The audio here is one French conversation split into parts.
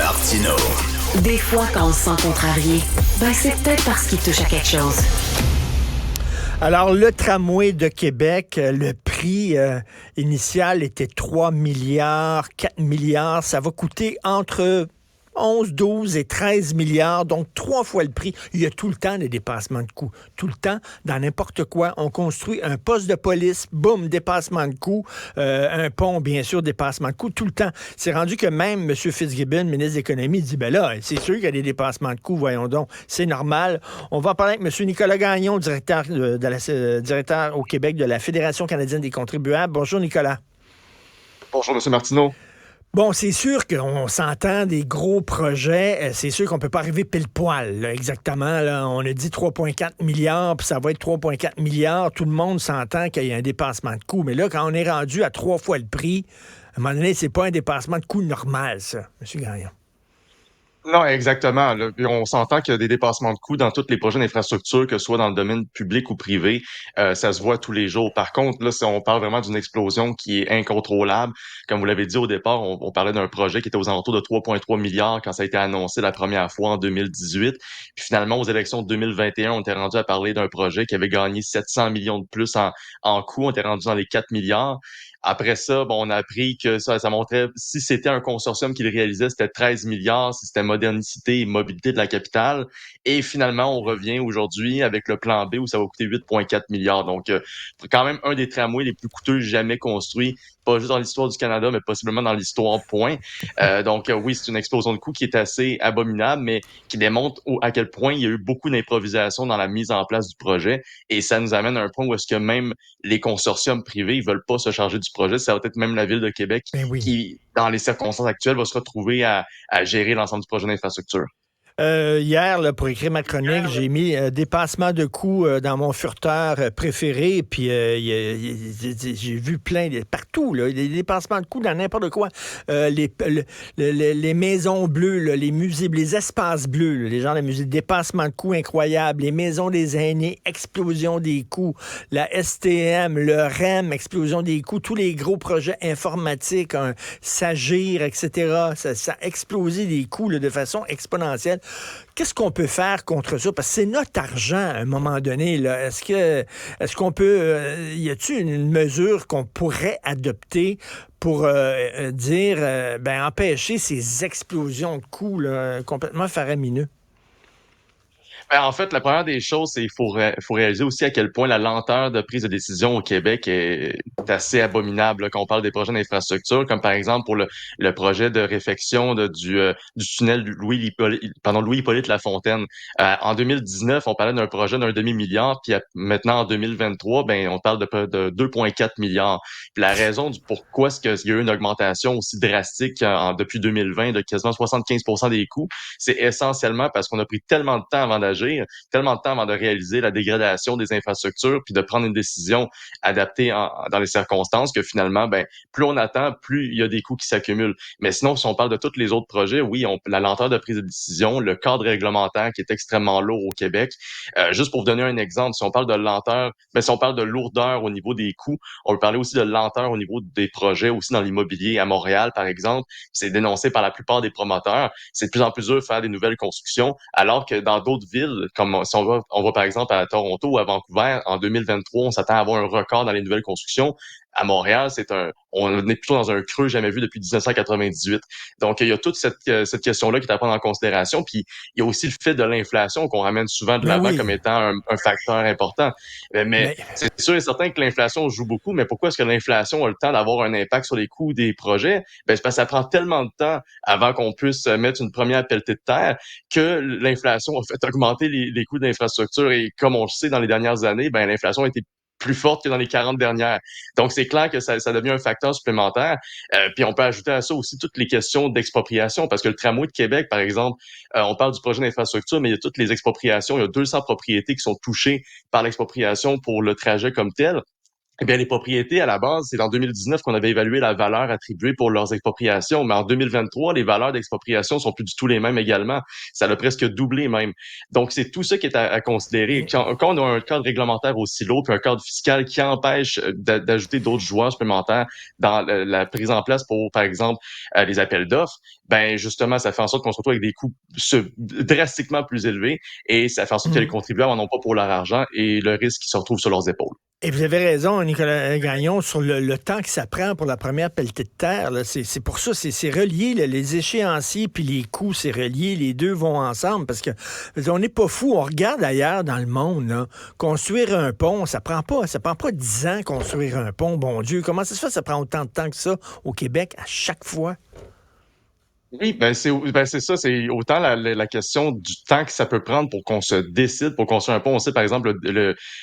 Martineau. Des fois, quand on se sent contrarié, c'est peut-être parce qu'il touche à quelque chose. Alors, le tramway de Québec, le prix initial était 3 milliards, 4 milliards. Ça va coûter entre 11, 12 et 13 milliards, donc 3 fois le prix. Il y a tout le temps des dépassements de coûts. Tout le temps, dans n'importe quoi, on construit un poste de police, boum, dépassement de coûts, un pont, bien sûr, dépassement de coûts, tout le temps. C'est rendu que même M. Fitzgibbon, ministre de l'Économie, dit, ben là, c'est sûr qu'il y a des dépassements de coûts, voyons donc, c'est normal. On va en parler avec M. Nicolas Gagnon, directeur au Québec de la Fédération canadienne des contribuables. Bonjour, Nicolas. Bonjour, M. Martineau. Bon, c'est sûr qu'on s'entend des gros projets. C'est sûr qu'on peut pas arriver pile poil, là, exactement. Là. On a dit 3,4 milliards, puis ça va être 3,4 milliards. Tout le monde s'entend qu'il y a un dépassement de coûts. Mais là, quand on est rendu à 3 fois le prix, à un moment donné, c'est pas un dépassement de coûts normal, ça, M. Gagnon. Non, exactement. Là. Puis on s'entend qu'il y a des dépassements de coûts dans tous les projets d'infrastructure, que ce soit dans le domaine public ou privé. Ça se voit tous les jours. Par contre, là, on parle vraiment d'une explosion qui est incontrôlable. Comme vous l'avez dit au départ, on parlait d'un projet qui était aux alentours de 3,3 milliards quand ça a été annoncé la première fois en 2018. Puis finalement, aux élections de 2021, on était rendu à parler d'un projet qui avait gagné 700 millions de plus en coûts. On était rendu dans les 4 milliards. Après ça, bon, on a appris que ça montrait, si c'était un consortium qui le réalisait, c'était 13 milliards, si c'était modernicité et mobilité de la capitale. Et finalement, on revient aujourd'hui avec le plan B où ça va coûter 8,4 milliards. Donc, quand même un des tramways les plus coûteux jamais construits, pas juste dans l'histoire du Canada, mais possiblement dans l'histoire, point. Donc, oui, c'est une explosion de coûts qui est assez abominable, mais qui démontre à quel point il y a eu beaucoup d'improvisation dans la mise en place du projet. Et ça nous amène à un point où est-ce que même les consortiums privés, ils veulent pas se charger du projet. Ça va être même la Ville de Québec Ben oui. qui, dans les circonstances actuelles, va se retrouver à gérer l'ensemble du projet d'infrastructure. Hier, là, pour écrire ma chronique, j'ai mis dépassement de coûts dans mon furteur préféré, puis j'ai vu plein, partout, là, des dépassements de coûts dans n'importe quoi. Les maisons bleues, là, les musées, les espaces bleus, là, les gens de musée, dépassement de coûts incroyables, les maisons des aînés, explosion des coûts, la STM, le REM, explosion des coûts, tous les gros projets informatiques, Sagir, etc., ça a explosé des coûts là, de façon exponentielle. Qu'est-ce qu'on peut faire contre ça? Parce que c'est notre argent à un moment donné. Là. Est-ce qu'on peut... y a-t-il une mesure qu'on pourrait adopter pour dire, empêcher ces explosions de coûts là, complètement faramineux? En fait, la première des choses, c'est qu'il faut réaliser aussi à quel point la lenteur de prise de décision au Québec est assez abominable là, quand on parle des projets d'infrastructure, comme par exemple pour le projet de réfection du tunnel Louis-Hippolyte Lafontaine. En 2019, on parlait d'un projet d'un demi-milliard, puis maintenant en 2023, on parle de 2,4 milliards. Puis la raison du pourquoi est-ce qu'il y a eu une augmentation aussi drastique depuis 2020 de quasiment 75% des coûts, c'est essentiellement parce qu'on a pris tellement de temps avant d'agir, tellement de temps avant de réaliser la dégradation des infrastructures puis de prendre une décision adaptée dans les circonstances que finalement, plus on attend, plus il y a des coûts qui s'accumulent. Mais sinon, si on parle de tous les autres projets, oui, la lenteur de prise de décision, le cadre réglementaire qui est extrêmement lourd au Québec. Juste pour vous donner un exemple, si on parle de lenteur, si on parle de lourdeur au niveau des coûts, on peut parler aussi de lenteur au niveau des projets, aussi dans l'immobilier à Montréal, par exemple. C'est dénoncé par la plupart des promoteurs. C'est de plus en plus dur de faire des nouvelles constructions, alors que dans d'autres villes, comme si on va par exemple à Toronto ou à Vancouver, en 2023, on s'attend à avoir un record dans les nouvelles constructions. À Montréal, on est plutôt dans un creux jamais vu depuis 1998. Donc, il y a toute cette question-là qui est à prendre en considération. Puis, il y a aussi le fait de l'inflation qu'on ramène souvent de Mais l'avant oui, comme étant un facteur important. Mais mais c'est sûr et certain que l'inflation joue beaucoup. Mais pourquoi est-ce que l'inflation a le temps d'avoir un impact sur les coûts des projets? C'est parce que ça prend tellement de temps avant qu'on puisse mettre une première pelletée de terre que l'inflation a fait augmenter les coûts d'infrastructure. Et comme on le sait dans les dernières années, l'inflation a été plus forte que dans les 40 dernières. Donc, c'est clair que ça devient un facteur supplémentaire. Puis, on peut ajouter à ça aussi toutes les questions d'expropriation, parce que le tramway de Québec, par exemple, on parle du projet d'infrastructure, mais il y a toutes les expropriations. Il y a 200 propriétés qui sont touchées par l'expropriation pour le trajet comme tel. Eh bien, les propriétés, à la base, c'est en 2019 qu'on avait évalué la valeur attribuée pour leurs expropriations. Mais en 2023, les valeurs d'expropriation sont plus du tout les mêmes également. Ça a presque doublé même. Donc, c'est tout ça qui est à considérer. Quand on a un cadre réglementaire aussi lourd, puis un cadre fiscal qui empêche d'ajouter d'autres joueurs supplémentaires dans la prise en place pour, par exemple, les appels d'offres, ben justement, ça fait en sorte qu'on se retrouve avec des coûts drastiquement plus élevés et ça fait en sorte que les contribuables n'en ont pas pour leur argent et le risque qui se retrouve sur leurs épaules. Et vous avez raison, Nicolas Gagnon, sur le temps que ça prend pour la première pelletée de terre. C'est pour ça, c'est relié, là, les échéanciers puis les coûts, c'est relié, les deux vont ensemble, parce que on n'est pas fou. On regarde ailleurs dans le monde, là, construire un pont, ça prend pas 10 ans construire un pont, bon Dieu. Comment ça se fait, ça prend autant de temps que ça au Québec à chaque fois? Oui, c'est ça, c'est autant la question du temps que ça peut prendre pour qu'on se décide pour construire un pont. On sait, par exemple,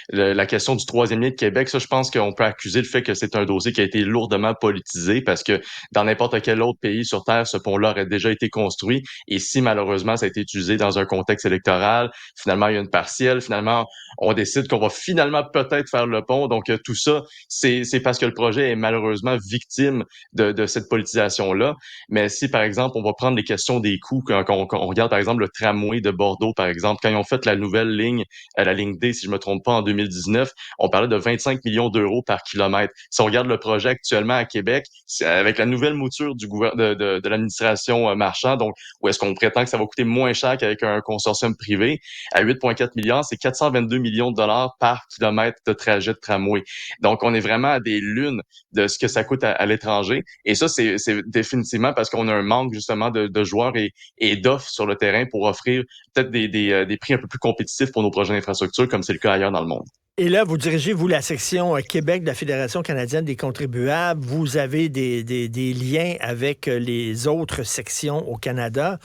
la question du troisième lien de Québec, ça, je pense qu'on peut accuser le fait que c'est un dossier qui a été lourdement politisé parce que dans n'importe quel autre pays sur Terre, ce pont-là aurait déjà été construit. Et si, malheureusement, ça a été utilisé dans un contexte électoral, finalement, il y a une partielle, finalement, on décide qu'on va finalement peut-être faire le pont. Donc, tout ça, c'est parce que le projet est malheureusement victime de cette politisation-là. Mais si, par exemple, on va prendre les questions des coûts, quand on regarde, par exemple, le tramway de Bordeaux, par exemple, quand ils ont fait la nouvelle ligne, la ligne D, si je me trompe pas, en 2019, on parlait de 25 millions d'euros par kilomètre. Si on regarde le projet actuellement à Québec, avec la nouvelle mouture de l'administration Marchand, donc où est-ce qu'on prétend que ça va coûter moins cher qu'avec un consortium privé, à 8,4 milliards, c'est 422 millions de dollars par kilomètre de trajet de tramway. Donc, on est vraiment à des lunes de ce que ça coûte à l'étranger. Et ça, c'est définitivement parce qu'on a un manque justement de joueurs et d'offres sur le terrain pour offrir peut-être des prix un peu plus compétitifs pour nos projets d'infrastructure, comme c'est le cas ailleurs dans le monde. Et là, vous dirigez, vous, la section Québec de la Fédération canadienne des contribuables. Vous avez des liens avec les autres sections au Canada.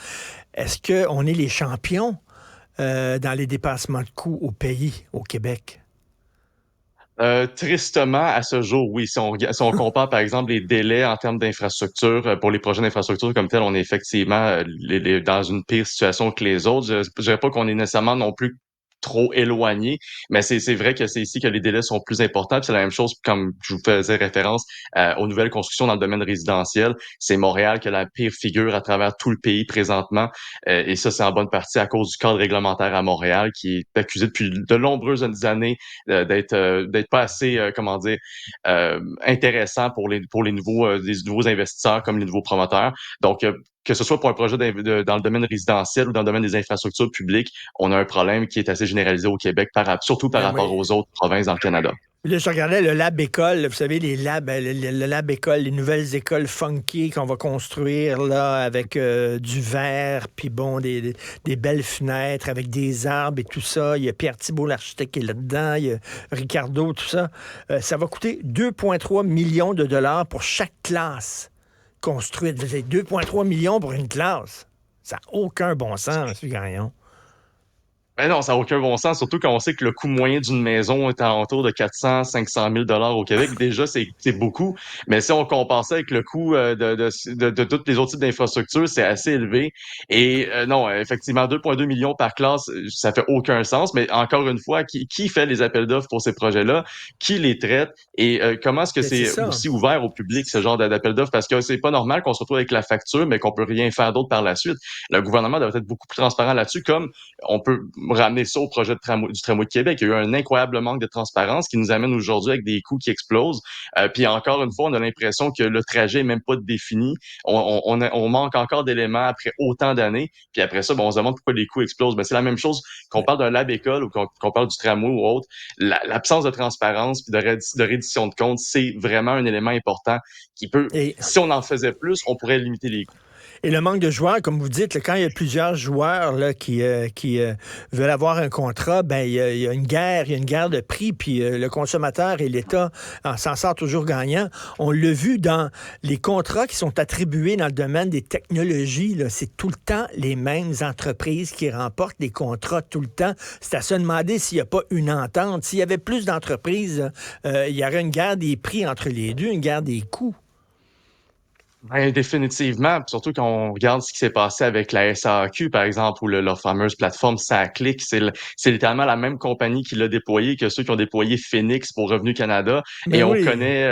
Est-ce qu'on est les champions dans les dépassements de coûts au pays, au Québec? Tristement, à ce jour, oui. Si on compare, par exemple, les délais en termes d'infrastructure, pour les projets d'infrastructure comme tel, on est effectivement dans une pire situation que les autres. Je dirais pas qu'on est nécessairement non plus trop éloigné, mais c'est vrai que c'est ici que les délais sont plus importants. Puis c'est la même chose, comme je vous faisais référence aux nouvelles constructions dans le domaine résidentiel. C'est Montréal qui a la pire figure à travers tout le pays présentement. Et ça, c'est en bonne partie à cause du cadre réglementaire à Montréal qui est accusé depuis de nombreuses années d'être pas assez, intéressant pour les nouveaux des nouveaux investisseurs comme les nouveaux promoteurs. Donc, que ce soit pour un projet dans le domaine résidentiel ou dans le domaine des infrastructures publiques, on a un problème qui est assez généralisé au Québec, surtout par Ben rapport oui. aux autres provinces dans le Canada. Là, je regardais le lab école, vous savez, les labs, le lab école, les nouvelles écoles funky qu'on va construire là avec du verre, puis bon, des belles fenêtres avec des arbres et tout ça. Il y a Pierre Thibault, l'architecte, qui est là-dedans. Il y a Ricardo, tout ça. Ça va coûter 2,3 millions de dollars pour chaque classe construite. Vous savez, 2,3 millions pour une classe. Ça n'a aucun bon sens, M. Gagnon. Ben non, ça n'a aucun bon sens, surtout quand on sait que le coût moyen d'une maison est alentour de 400-500 000 dollars au Québec. Déjà, c'est beaucoup. Mais si on compare ça avec le coût de tous les autres types d'infrastructures, c'est assez élevé. Et non, effectivement, 2,2 millions par classe, ça fait aucun sens. Mais encore une fois, qui fait les appels d'offres pour ces projets-là? Qui les traite? Et comment est-ce que Ben, c'est c'est ça. aussi ouvert au public, ce genre d'appel d'offres? Parce que c'est pas normal qu'on se retrouve avec la facture, mais qu'on peut rien faire d'autre par la suite. Le gouvernement doit être beaucoup plus transparent là-dessus, comme on peut ramener ça au projet du tramway de Québec. Il y a eu un incroyable manque de transparence qui nous amène aujourd'hui avec des coûts qui explosent. Puis encore une fois, on a l'impression que le trajet n'est même pas défini. On manque encore d'éléments après autant d'années. Puis après ça, on se demande pourquoi les coûts explosent. Ben, c'est la même chose qu'on parle d'un lab école ou qu'on parle du tramway ou autre. L'absence de transparence puis de reddition de comptes, c'est vraiment un élément important qui peut, Et si on en faisait plus, on pourrait limiter les coûts. Et le manque de joueurs, comme vous dites, là, quand il y a plusieurs joueurs là, qui veulent avoir un contrat, ben il y a une guerre de prix, puis le consommateur et l'État s'en sortent toujours gagnant. On l'a vu dans les contrats qui sont attribués dans le domaine des technologies, là, c'est tout le temps les mêmes entreprises qui remportent des contrats tout le temps. C'est à se demander s'il n'y a pas une entente. S'il y avait plus d'entreprises, il y aurait une guerre des prix entre les deux, une guerre des coûts. Ben, définitivement, puis surtout quand on regarde ce qui s'est passé avec la SAQ, par exemple, ou leur fameuse plateforme SACLIC, c'est littéralement la même compagnie qui l'a déployé que ceux qui ont déployé Phoenix pour Revenu Canada, et Ben on oui. connaît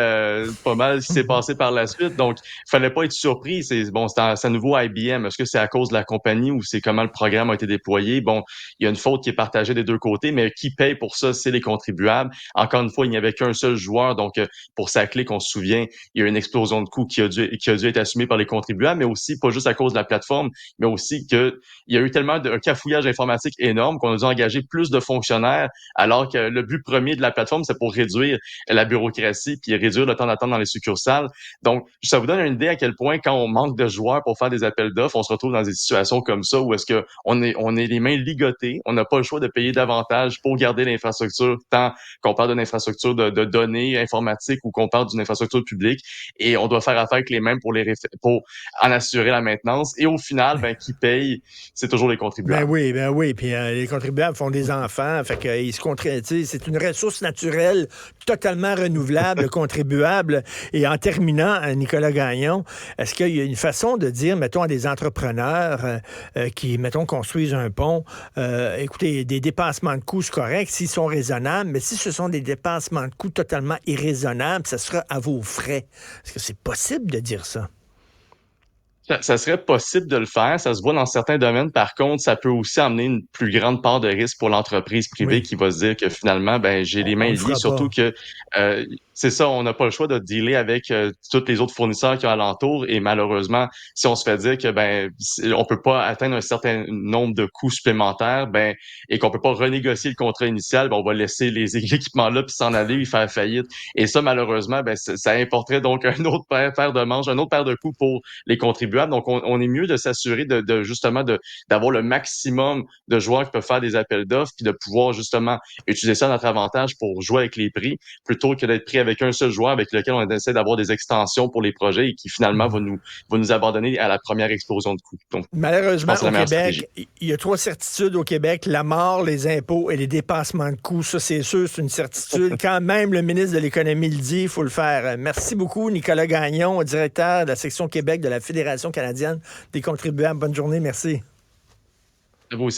pas mal ce qui s'est passé par la suite, donc il fallait pas être surpris. C'est à nouveau IBM. Est-ce que c'est à cause de la compagnie ou c'est comment le programme a été déployé? Bon, il y a une faute qui est partagée des deux côtés, mais qui paye pour ça, c'est les contribuables. Encore une fois, il n'y avait qu'un seul joueur, donc pour SACLIC, on se souvient, il y a eu une explosion de coûts qui a dû être assumée par les contribuables, mais aussi pas juste à cause de la plateforme, mais aussi que il y a eu tellement de un cafouillage informatique énorme qu'on a dû engager plus de fonctionnaires, alors que le but premier de la plateforme, c'est pour réduire la bureaucratie puis réduire le temps d'attente dans les succursales. Donc, ça vous donne une idée à quel point, quand on manque de joueurs pour faire des appels d'offres, on se retrouve dans des situations comme ça où est-ce que on est les mains ligotées, on n'a pas le choix de payer davantage pour garder l'infrastructure, tant qu'on parle d'une infrastructure de données informatiques ou qu'on parle d'une infrastructure publique, et on doit faire affaire avec les mêmes pour en assurer la maintenance. Et au final, ben, qui paye? C'est toujours les contribuables. Ben oui. Puis les contribuables font des enfants. Fait que, ils se c'est une ressource naturelle totalement renouvelable, le contribuable. Et en terminant, Nicolas Gagnon, est-ce qu'il y a une façon de dire, mettons, à des entrepreneurs qui, mettons, construisent un pont, écoutez, des dépassements de coûts, c'est correct s'ils sont raisonnables, mais si ce sont des dépassements de coûts totalement irraisonnables, ça sera à vos frais. Est-ce que c'est possible de dire ça? Ça serait possible de le faire, ça se voit dans certains domaines. Par contre, ça peut aussi amener une plus grande part de risque pour l'entreprise privée Oui, qui va se dire que finalement, ben, j'ai les on mains le liées, fera surtout pas. que c'est ça, on n'a pas le choix de dealer avec tous les autres fournisseurs qui ont alentour. Et malheureusement, si on se fait dire que on peut pas atteindre un certain nombre de coûts supplémentaires, ben, et qu'on peut pas renégocier le contrat initial, ben, on va laisser les équipements là puis s'en aller, et faire faillite. Et ça, malheureusement, ben, ça importerait donc un autre paire de manches, un autre paire de coûts pour les contribuables. Donc, on est mieux de s'assurer de justement d'avoir le maximum de joueurs qui peuvent faire des appels d'offres, puis de pouvoir justement utiliser ça à notre avantage pour jouer avec les prix, plutôt que d'être pris avec un seul joueur avec lequel on essaie d'avoir des extensions pour les projets et qui finalement va nous abandonner à la première explosion de coûts. Donc, je Malheureusement, pense que c'est au la meilleure stratégie. Québec, il y a trois certitudes au Québec, la mort, les impôts et les dépassements de coûts. Ça, c'est sûr, c'est une certitude. Quand même le ministre de l'Économie le dit, il faut le faire. Merci beaucoup, Nicolas Gagnon, directeur de la section Québec de la Fédération canadienne des contribuables. Bonne journée, merci. Vous aussi.